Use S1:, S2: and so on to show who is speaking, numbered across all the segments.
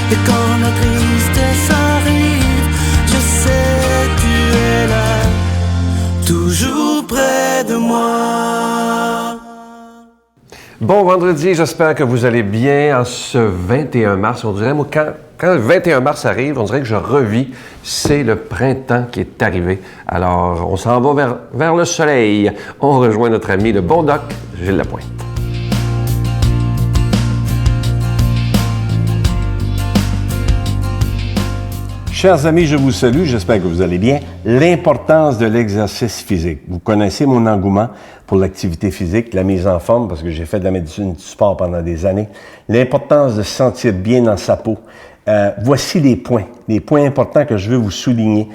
S1: Et quand la tristesse arrive, je sais tu es là, toujours près de moi.
S2: Bon vendredi, j'espère que vous allez bien en ce 21 mars. On dirait, moi, quand le 21 mars arrive, on dirait que je revis. C'est le printemps qui est arrivé. Alors, on s'en va vers le soleil. On rejoint notre ami, le bon doc, Gilles Lapointe.
S3: Chers amis, je vous salue, j'espère que vous allez bien. L'importance de l'exercice physique. Vous connaissez mon engouement pour l'activité physique, la mise en forme, parce que j'ai fait de la médecine du sport pendant des années. L'importance de se sentir bien dans sa peau. Voici les points importants que je veux vous souligner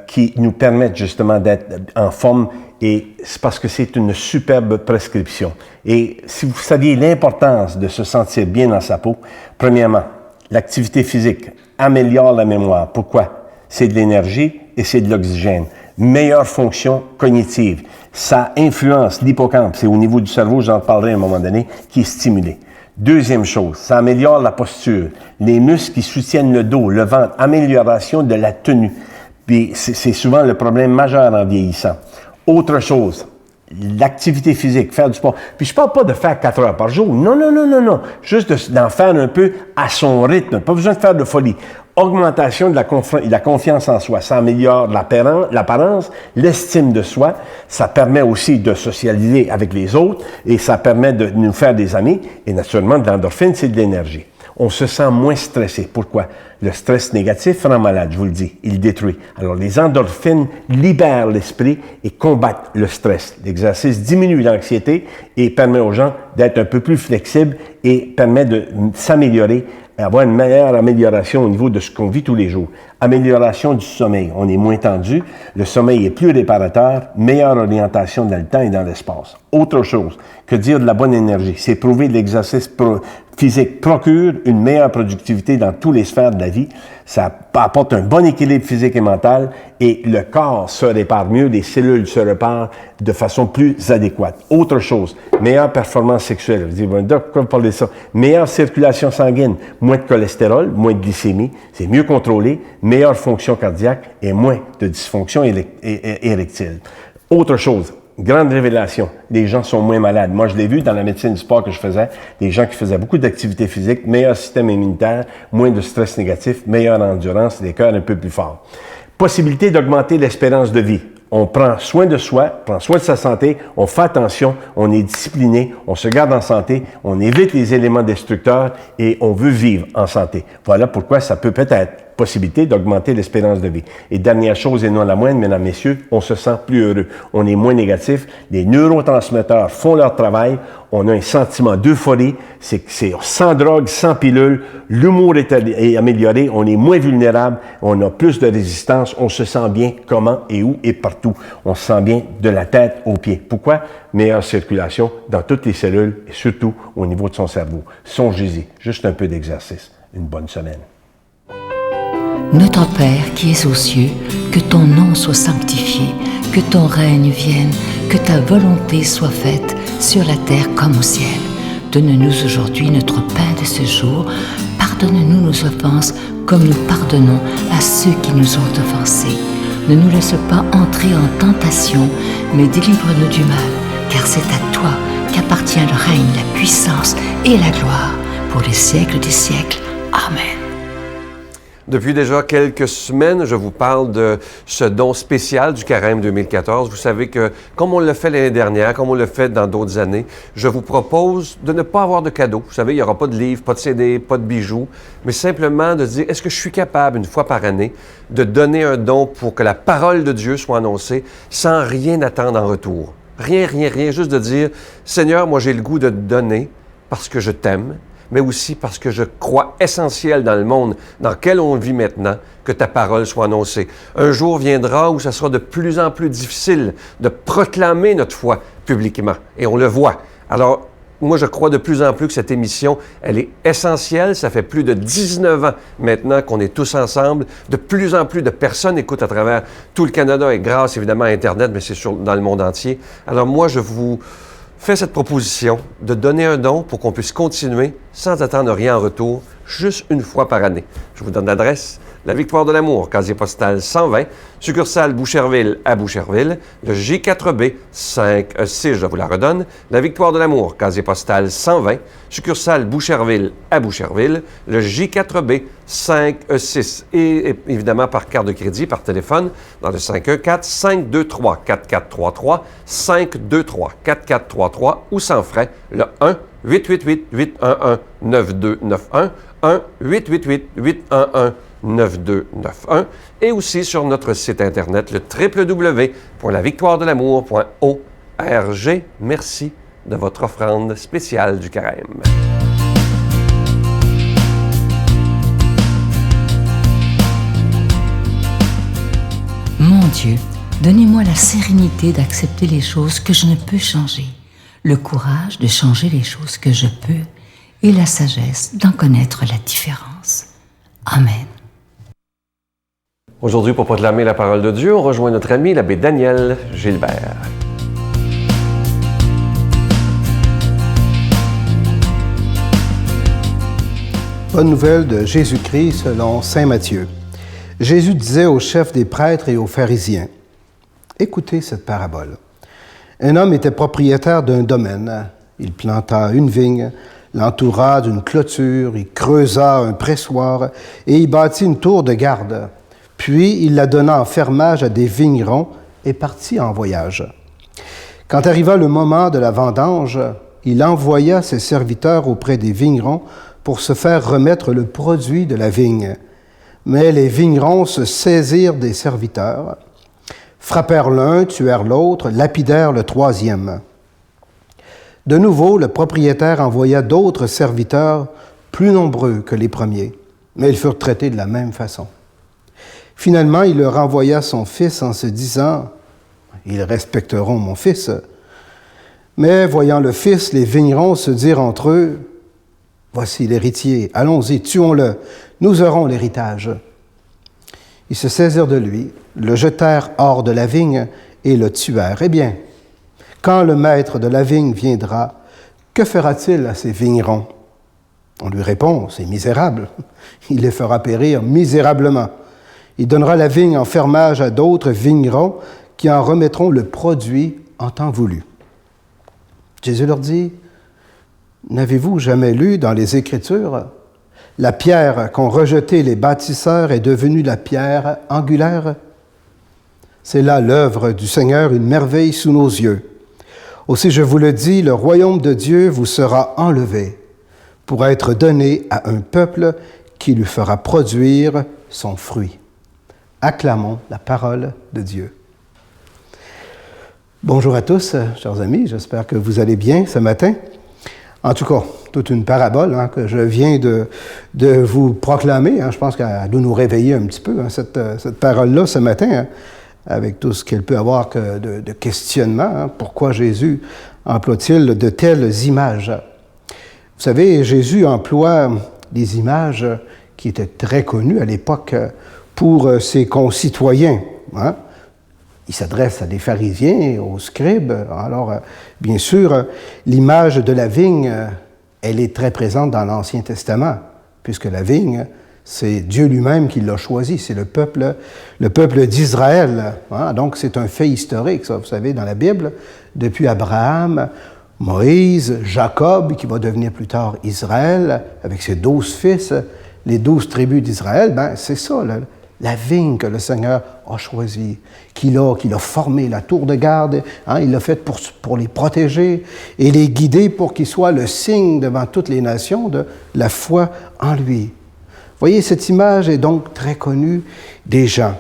S3: qui nous permettent justement d'être en forme, et c'est parce que c'est une superbe prescription. Et si vous saviez l'importance de se sentir bien dans sa peau, premièrement, l'activité physique améliore la mémoire. Pourquoi? C'est de l'énergie et c'est de l'oxygène. Meilleure fonction cognitive. Ça influence l'hippocampe. C'est au niveau du cerveau, j'en parlerai à un moment donné, qui est stimulé. Deuxième chose, ça améliore la posture. Les muscles qui soutiennent le dos, le ventre, amélioration de la tenue. Puis c'est souvent le problème majeur en vieillissant. Autre chose, l'activité physique, faire du sport. Puis je parle pas de faire 4 heures par jour. Non. Juste d'en faire un peu à son rythme. Pas besoin de faire de folie. Augmentation de la confiance en soi. Ça améliore l'apparence, l'estime de soi. Ça permet aussi de socialiser avec les autres et ça permet de nous faire des amis. Et naturellement, de l'endorphine, c'est de l'énergie. On se sent moins stressé. Pourquoi? Le stress négatif rend malade, je vous le dis. Il détruit. Alors, les endorphines libèrent l'esprit et combattent le stress. L'exercice diminue l'anxiété et permet aux gens d'être un peu plus flexibles et permet de s'améliorer, avoir une meilleure amélioration au niveau de ce qu'on vit tous les jours. Amélioration du sommeil. On est moins tendu, le sommeil est plus réparateur, meilleure orientation dans le temps et dans l'espace. Autre chose, que dire de la bonne énergie? C'est prouvé que l'exercice physique procure une meilleure productivité dans toutes les sphères de la vie. Ça apporte un bon équilibre physique et mental et le corps se répare mieux, les cellules se réparent de façon plus adéquate. Autre chose, meilleure performance sexuelle. Vous dites, pourquoi vous parlez de ça? Meilleure circulation sanguine, moins de cholestérol, moins de glycémie, c'est mieux contrôlé, meilleure fonction cardiaque et moins de dysfonction érectile. Autre chose, grande révélation, les gens sont moins malades. Moi, je l'ai vu dans la médecine du sport que je faisais, des gens qui faisaient beaucoup d'activité physique, meilleur système immunitaire, moins de stress négatif, meilleure endurance, des cœurs un peu plus forts. Possibilité d'augmenter l'espérance de vie. On prend soin de soi, prend soin de sa santé, on fait attention, on est discipliné, on se garde en santé, on évite les éléments destructeurs et on veut vivre en santé. Voilà pourquoi ça peut être possibilité d'augmenter l'espérance de vie. Et dernière chose et non la moindre, mesdames, messieurs, on se sent plus heureux. On est moins négatif. Les neurotransmetteurs font leur travail. On a un sentiment d'euphorie. C'est sans drogue, sans pilule. L'humour est amélioré. On est moins vulnérable. On a plus de résistance. On se sent bien comment et où et partout. On se sent bien de la tête aux pieds. Pourquoi? Meilleure circulation dans toutes les cellules et surtout au niveau de son cerveau. Songez-y. Juste un peu d'exercice. Une bonne semaine.
S4: Notre Père qui es aux cieux, que ton nom soit sanctifié, que ton règne vienne, que ta volonté soit faite sur la terre comme au ciel. Donne-nous aujourd'hui notre pain de ce jour. Pardonne-nous nos offenses comme nous pardonnons à ceux qui nous ont offensés. Ne nous laisse pas entrer en tentation, mais délivre-nous du mal, car c'est à toi qu'appartient le règne, la puissance et la gloire pour les siècles des siècles. Amen.
S2: Depuis déjà quelques semaines, je vous parle de ce don spécial du Carême 2014. Vous savez que, comme on l'a fait l'année dernière, comme on l'a fait dans d'autres années, je vous propose de ne pas avoir de cadeaux. Vous savez, il n'y aura pas de livres, pas de CD, pas de bijoux, mais simplement de dire, est-ce que je suis capable, une fois par année, de donner un don pour que la parole de Dieu soit annoncée sans rien attendre en retour? Rien, juste de dire, Seigneur, moi j'ai le goût de te donner parce que je t'aime, mais aussi parce que je crois essentiel dans le monde dans lequel on vit maintenant, que ta parole soit annoncée. Un jour viendra où ça sera de plus en plus difficile de proclamer notre foi publiquement, et on le voit. Alors, moi, je crois de plus en plus que cette émission, elle est essentielle. Ça fait plus de 19 ans maintenant qu'on est tous ensemble. De plus en plus de personnes écoutent à travers tout le Canada et grâce évidemment à Internet, mais c'est dans le monde entier. Alors moi, je vous fais cette proposition de donner un don pour qu'on puisse continuer sans attendre rien en retour, juste une fois par année. Je vous donne l'adresse. La Victoire de l'Amour, casier postal 120, succursale Boucherville à Boucherville, le J4B 5E6, je vous la redonne. La Victoire de l'Amour, casier postal 120, succursale Boucherville à Boucherville, le J4B 5E6. Et évidemment par carte de crédit, par téléphone, dans le 514-523-4433, 523-4433 ou sans frais, le 1-888-811-9291, 1-888-811-9291 et aussi sur notre site Internet, le www.lavictoiredelamour.org. Merci de votre offrande spéciale du carême.
S4: Mon Dieu, donnez-moi la sérénité d'accepter les choses que je ne peux changer, le courage de changer les choses que je peux et la sagesse d'en connaître la différence. Amen.
S2: Aujourd'hui, pour proclamer la parole de Dieu, on rejoint notre ami l'abbé Daniel Gilbert.
S5: Bonne nouvelle de Jésus-Christ selon saint Matthieu. Jésus disait aux chefs des prêtres et aux pharisiens, « Écoutez cette parabole. Un homme était propriétaire d'un domaine. Il planta une vigne, l'entoura d'une clôture, il creusa un pressoir et y bâtit une tour de garde. Puis il la donna en fermage à des vignerons et partit en voyage. Quand arriva le moment de la vendange, il envoya ses serviteurs auprès des vignerons pour se faire remettre le produit de la vigne. Mais les vignerons se saisirent des serviteurs, frappèrent l'un, tuèrent l'autre, lapidèrent le troisième. De nouveau, le propriétaire envoya d'autres serviteurs plus nombreux que les premiers, mais ils furent traités de la même façon. Finalement, il leur envoya son fils en se disant « Ils respecteront mon fils. » Mais voyant le fils, les vignerons se dirent entre eux « Voici l'héritier, allons-y, tuons-le, nous aurons l'héritage. » Ils se saisirent de lui, le jetèrent hors de la vigne et le tuèrent. Eh bien, quand le maître de la vigne viendra, que fera-t-il à ces vignerons? On lui répond, c'est misérable. Il les fera périr misérablement. Il donnera la vigne en fermage à d'autres vignerons qui en remettront le produit en temps voulu. Jésus leur dit, n'avez-vous jamais lu dans les Écritures, la pierre qu'ont rejetée les bâtisseurs est devenue la pierre angulaire? C'est là l'œuvre du Seigneur, une merveille sous nos yeux. Aussi, je vous le dis, le royaume de Dieu vous sera enlevé pour être donné à un peuple qui lui fera produire son fruit. Acclamons la parole de Dieu. Bonjour à tous, chers amis, j'espère que vous allez bien ce matin. En tout cas, toute une parabole que je viens de vous proclamer. Je pense qu'elle doit nous réveiller un petit peu, cette parole-là, ce matin, avec tout ce qu'elle peut avoir de questionnement. Pourquoi Jésus emploie-t-il de telles images? Vous savez, Jésus emploie des images qui étaient très connues à l'époque pour ses concitoyens. Il s'adresse à des pharisiens, aux scribes. Alors, bien sûr, l'image de la vigne, elle est très présente dans l'Ancien Testament, puisque la vigne, c'est Dieu lui-même qui l'a choisi, c'est le peuple d'Israël. Donc, c'est un fait historique, ça, vous savez, dans la Bible, depuis Abraham, Moïse, Jacob, qui va devenir plus tard Israël, avec ses 12 fils, les 12 tribus d'Israël, c'est ça, la vigne que le Seigneur a choisie, qu'il a formé, la tour de garde, il l'a faite pour les protéger et les guider pour qu'ils soient le signe devant toutes les nations de la foi en lui. Vous voyez, cette image est donc très connue des gens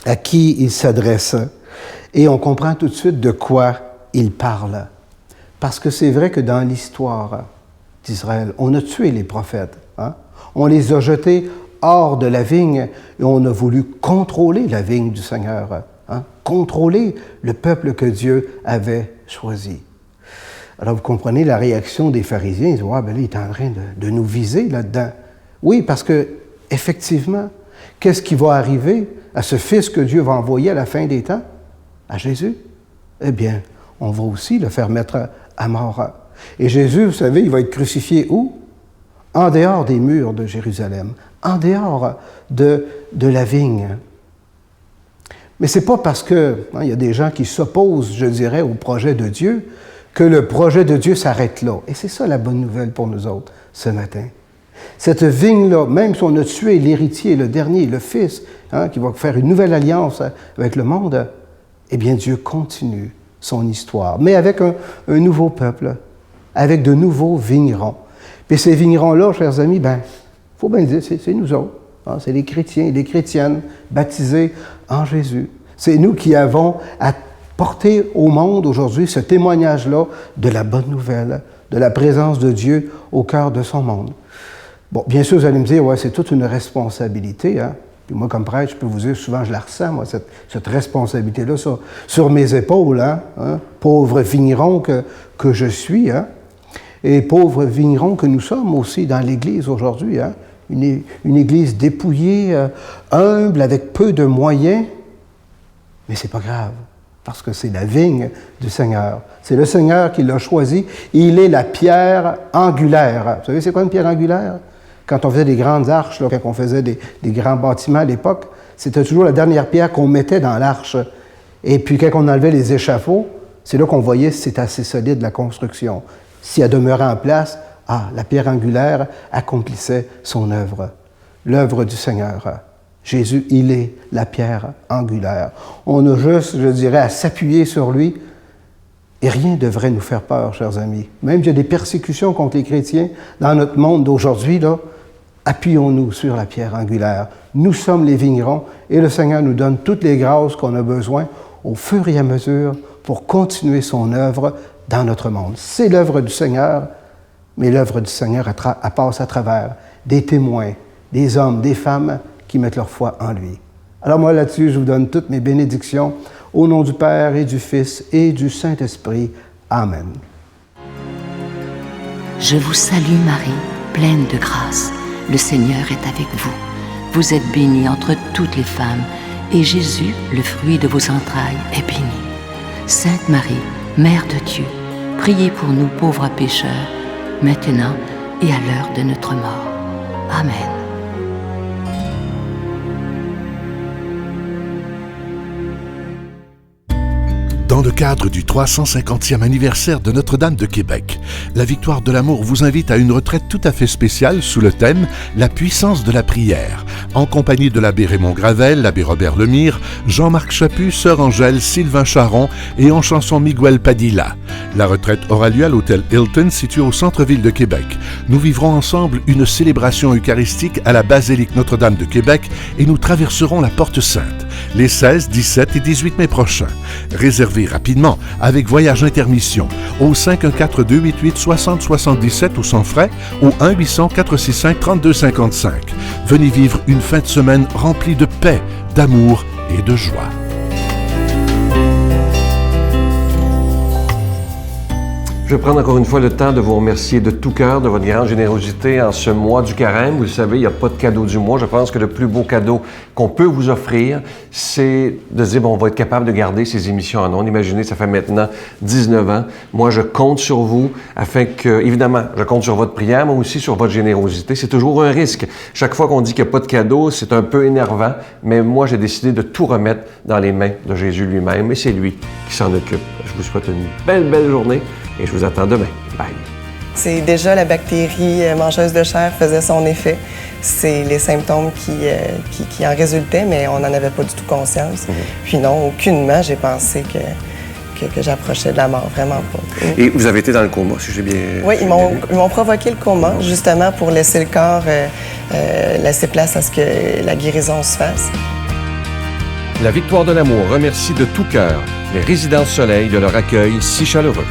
S5: à qui il s'adresse. Et on comprend tout de suite de quoi il parle. Parce que c'est vrai que dans l'histoire d'Israël, on a tué les prophètes. On les a jetés hors de la vigne et on a voulu contrôler la vigne du Seigneur. Contrôler le peuple que Dieu avait choisi. Alors vous comprenez la réaction des pharisiens. Ils disent, là, il est en train de nous viser là-dedans. Oui, parce que effectivement, qu'est-ce qui va arriver à ce Fils que Dieu va envoyer à la fin des temps? À Jésus? Eh bien, on va aussi le faire mettre à mort. Et Jésus, vous savez, il va être crucifié où? en dehors des murs de Jérusalem, en dehors de la vigne. Mais ce n'est pas parce qu'il y a des gens qui s'opposent, je dirais, au projet de Dieu, que le projet de Dieu s'arrête là. Et c'est ça la bonne nouvelle pour nous autres ce matin. Cette vigne-là, même si on a tué l'héritier, le dernier, le fils, qui va faire une nouvelle alliance avec le monde, eh bien Dieu continue son histoire, mais avec un nouveau peuple, avec de nouveaux vignerons. Puis ces vignerons-là, chers amis, il faut bien le dire, c'est nous autres. C'est les chrétiens et les chrétiennes baptisés en Jésus. C'est nous qui avons à porter au monde aujourd'hui ce témoignage-là de la bonne nouvelle, de la présence de Dieu au cœur de son monde. Bon, bien sûr, vous allez me dire, ouais, c'est toute une responsabilité. Puis moi, comme prêtre, je peux vous dire, souvent, je la ressens, moi, cette responsabilité-là sur mes épaules, pauvre vigneron que je suis, et pauvre vigneron que nous sommes aussi dans l'Église aujourd'hui, une Église dépouillée, humble, avec peu de moyens, mais c'est pas grave, parce que c'est la vigne du Seigneur. C'est le Seigneur qui l'a choisi. Il est la pierre angulaire. Vous savez, c'est quoi une pierre angulaire? Quand on faisait des grandes arches, quand on faisait des grands bâtiments à l'époque, c'était toujours la dernière pierre qu'on mettait dans l'arche. Et puis, quand on enlevait les échafauds, c'est là qu'on voyait si c'était assez solide, la construction. Si elle demeurait en place, la pierre angulaire accomplissait son œuvre, l'œuvre du Seigneur. Jésus, il est la pierre angulaire. On a juste, je dirais, à s'appuyer sur lui et rien ne devrait nous faire peur, chers amis. Même s'il y a des persécutions contre les chrétiens dans notre monde d'aujourd'hui, appuyons-nous sur la pierre angulaire. Nous sommes les vignerons et le Seigneur nous donne toutes les grâces qu'on a besoin au fur et à mesure pour continuer son œuvre dans notre monde. C'est l'œuvre du Seigneur, mais l'œuvre du Seigneur elle passe à travers des témoins, des hommes, des femmes qui mettent leur foi en lui. Alors moi, là-dessus, je vous donne toutes mes bénédictions au nom du Père et du Fils et du Saint-Esprit. Amen.
S4: Je vous salue Marie, pleine de grâce. Le Seigneur est avec vous. Vous êtes bénie entre toutes les femmes, et Jésus, le fruit de vos entrailles, est béni. Sainte Marie, Mère de Dieu, priez pour nous pauvres pécheurs, maintenant et à l'heure de notre mort. Amen.
S6: Dans le cadre du 350e anniversaire de Notre-Dame de Québec, la Victoire de l'Amour vous invite à une retraite tout à fait spéciale sous le thème « La puissance de la prière », en compagnie de l'abbé Raymond Gravel, l'abbé Robert Lemire, Jean-Marc Chaput, Sœur Angèle, Sylvain Charon et en chanson Miguel Padilla. La retraite aura lieu à l'hôtel Hilton, situé au centre-ville de Québec. Nous vivrons ensemble une célébration eucharistique à la basilique Notre-Dame de Québec et nous traverserons la Porte Sainte les 16, 17 et 18 mai prochains. Réservez rapidement avec Voyage Intermission au 514-288-6077 ou sans frais au 1-800-465-3255. Venez vivre une fin de semaine remplie de paix, d'amour et de joie.
S2: Je vais prendre encore une fois le temps de vous remercier de tout cœur de votre grande générosité en ce mois du carême. Vous le savez, il n'y a pas de cadeau du mois. Je pense que le plus beau cadeau qu'on peut vous offrir, c'est de se dire, on va être capable de garder ces émissions en ondes. Imaginez, ça fait maintenant 19 ans. Moi, je compte sur vous afin que, évidemment, je compte sur votre prière, mais aussi sur votre générosité. C'est toujours un risque. Chaque fois qu'on dit qu'il n'y a pas de cadeau, c'est un peu énervant, mais moi, j'ai décidé de tout remettre dans les mains de Jésus lui-même, et c'est lui qui s'en occupe. Je vous souhaite une belle journée. Et je vous attends demain. Bye.
S7: C'est déjà la bactérie mangeuse de chair faisait son effet. C'est les symptômes qui en résultaient, mais on n'en avait pas du tout conscience. Puis non, aucunement, j'ai pensé que j'approchais de la mort, vraiment pas.
S2: Et vous avez été dans le coma, si j'ai bien...
S7: Oui, ils m'ont provoqué le coma, justement pour laisser le corps laisser place à ce que la guérison se fasse.
S2: La Victoire de l'Amour remercie de tout cœur les Résidences Soleil de leur accueil si chaleureux.